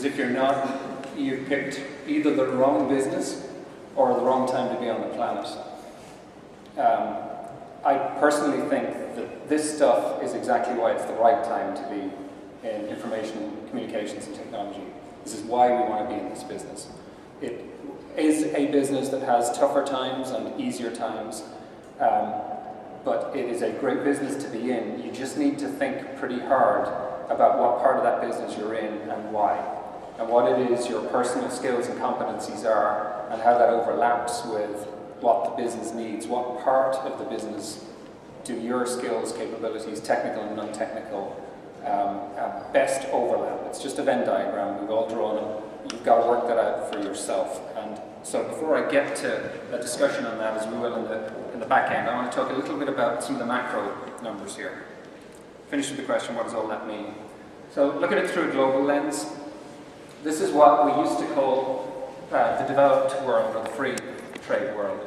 Because if you're not, you've picked either the wrong business or the wrong time to be on the planet. I personally think that this stuff is exactly why it's the right time to be in information, communications and technology. This is why we want to be in this business. It is a business that has tougher times and easier times, but it is a great business to be in. You just need to think pretty hard about what part of that business you're in and why, and what it is your personal skills and competencies are, and how that overlaps with what the business needs. What part of the business do your skills, capabilities, technical and non-technical, best overlap? It's just a Venn diagram. We've all drawn them. You've got to work that out for yourself. And so before I get to a discussion on that, as we will in the back end, I want to talk a little bit about some of the macro numbers here. Finish with the question, what does all that mean? So look at it through a global lens. This is what we used to call the developed world, or the free trade world.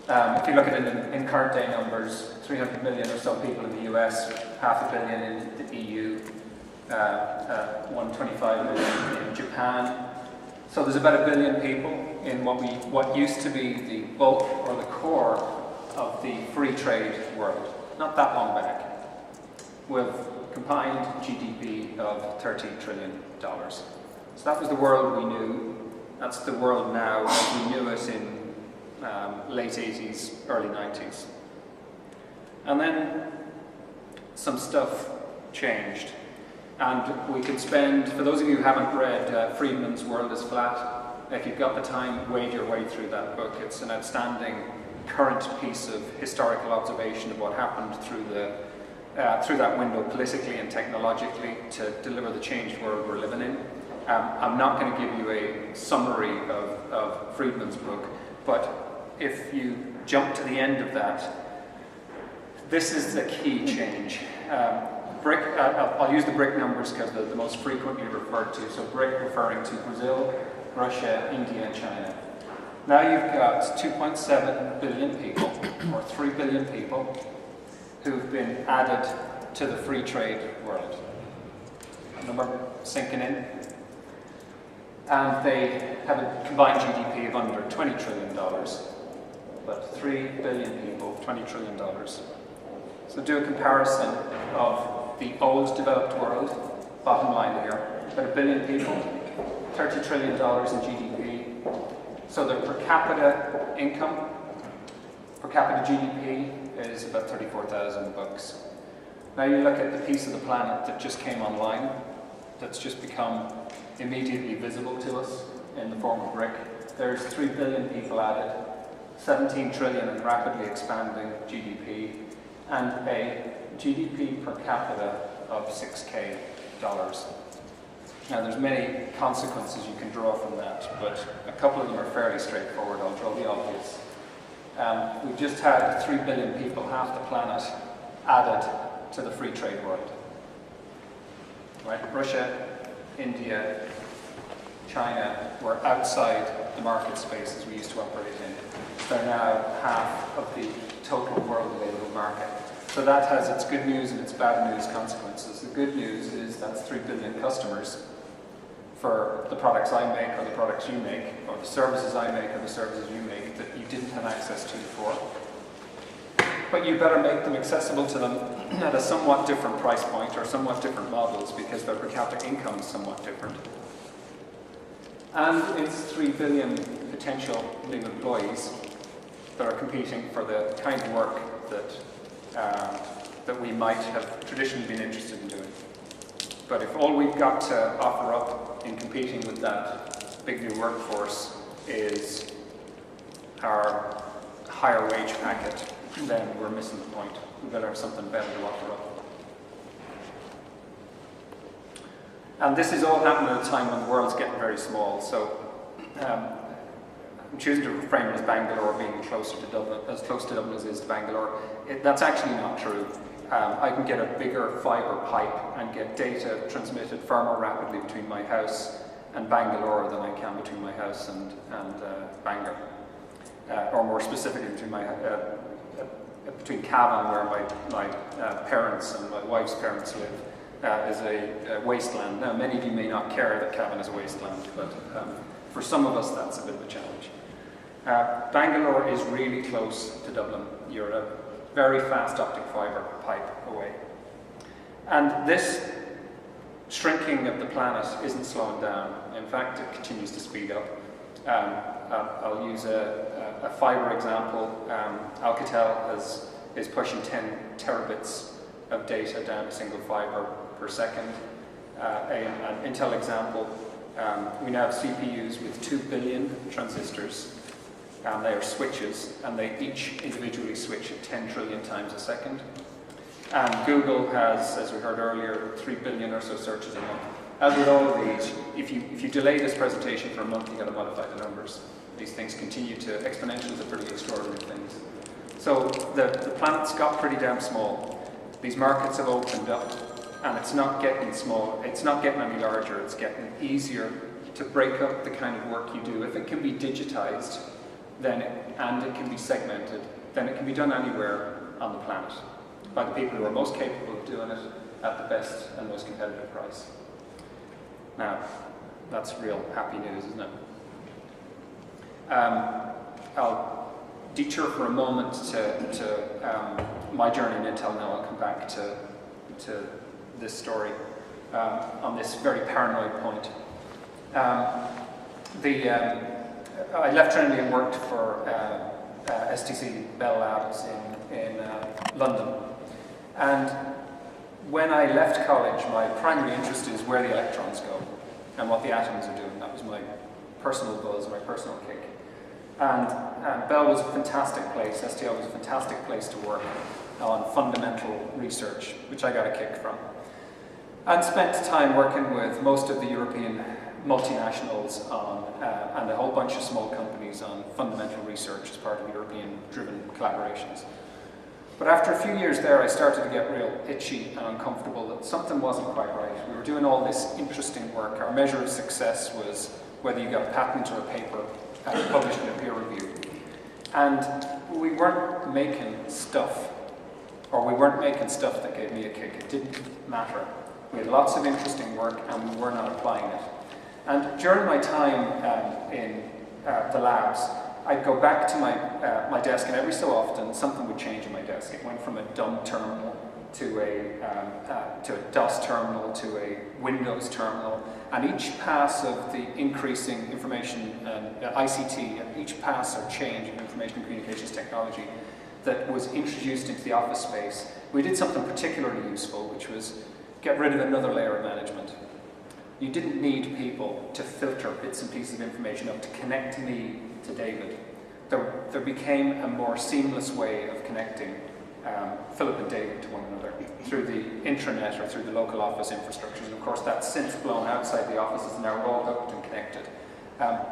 If you look at it in current day numbers, 300 million or so people in the US, 500 million in the EU, 125 million in Japan. So there's about 1 billion people in what used to be the bulk or the core of the free trade world, not that long back, with combined GDP of $30 trillion. So that was the world we knew. That's the world now as we knew it in late 80s, early 90s. And then some stuff changed. And we could spend, for those of you who haven't read Friedman's World is Flat, if you've got the time, wade your way through that book. It's an outstanding current piece of historical observation of what happened through that window politically and technologically to deliver the changed world we're living in. I'm not going to give you a summary of Friedman's book, but if you jump to the end of that, this is the key change. I'll use the BRIC numbers because they're the most frequently referred to. So BRIC referring to Brazil, Russia, India, and China. Now you've got 2.7 billion people, or 3 billion people, who've been added to the free trade world. Number sinking in. And they have a combined GDP of under $20 trillion. But 3 billion people, $20 trillion. So do a comparison of the old developed world, bottom line here, about 1 billion people, $30 trillion in GDP. So their per capita income, per capita GDP is about 34,000 bucks. Now you look at the piece of the planet that just came online, that's just become immediately visible to us in the form of BRIC. There's 3 billion people added, 17 trillion in rapidly expanding GDP, and a GDP per capita of $6K. Now there's many consequences you can draw from that, but a couple of them are fairly straightforward. I'll draw the obvious. We've just had 3 billion people, half the planet, added to the free trade world. Right? Russia, India, China were outside the market spaces we used to operate in. They're now half of the total world available market. So that has its good news and its bad news consequences. The good news is that's 3 billion customers for the products I make or the products you make, or the services I make or the services you make that you didn't have access to before. But you better make them accessible to them at a somewhat different price point or somewhat different models because their per capita income is somewhat different. And it's 3 billion potential new employees that are competing for the kind of work that we might have traditionally been interested in doing. But if all we've got to offer up in competing with that big new workforce is our higher wage packet, then we're missing the point. We better have something better to offer up. And this is all happening at a time when the world's getting very small. So I'm choosing to frame it as Bangalore being closer to Dublin, as close to Dublin as it is to Bangalore. That's actually not true. I can get a bigger fibre pipe and get data transmitted far more rapidly between my house and Bangalore than I can between my house and Bangor. Or more specifically between Cavan, where my parents and my wife's parents live, is a wasteland. Now, many of you may not care that Cavan is a wasteland, but for some of us that's a bit of a challenge. Bangalore is really close to Dublin. You're a very fast optic fibre pipe away. And this shrinking of the planet isn't slowing down. In fact, it continues to speed up. I'll use a fibre example. Alcatel is pushing 10 terabits of data down a single fibre per second. An Intel example, we now have CPUs with 2 billion transistors. They are switches, and they each individually switch at 10 trillion times a second. And Google has, as we heard earlier, 3 billion or so searches a month. As with all of these, if you delay this presentation for a month, you've got to modify the numbers. These things continue to, exponentials are pretty extraordinary things. So the planet's got pretty damn small. These markets have opened up, and it's not getting small, it's not getting any larger, it's getting easier to break up the kind of work you do. If it can be digitized, and it can be segmented, then it can be done anywhere on the planet by the people who are most capable of doing it at the best and most competitive price. Now, that's real happy news, isn't it? I'll detour for a moment to my journey in Intel. Now I'll come back to this story on this very paranoid point. I left Trinity and worked for STC Bell Labs in London. And when I left college, my primary interest is where the electrons go and what the atoms are doing. That was my personal buzz, my personal kick. And Bell was a fantastic place, STL was a fantastic place to work on fundamental research, which I got a kick from. And spent time working with most of the European multinationals on, and a whole bunch of small companies on fundamental research as part of European-driven collaborations. But after a few years there, I started to get real itchy and uncomfortable that something wasn't quite right. We were doing all this interesting work. Our measure of success was whether you got a patent or a paper published in a peer review. And we weren't making stuff, or we weren't making stuff that gave me a kick. It didn't matter. We had lots of interesting work, and we were not applying it. And during my time in the labs, I'd go back to my desk, and every so often something would change in my desk. It went from a dumb terminal to a DOS terminal to a Windows terminal, and each pass of the increasing information and ICT, and each pass or change in information and communications technology that was introduced into the office space, we did something particularly useful, which was get rid of another layer of management. You didn't need people to filter bits and pieces of information up to connect me to David. There became a more seamless way of connecting Philip and David to one another through the intranet or through the local office infrastructures. And of course, that's since blown outside the offices and now we're all hooked and connected.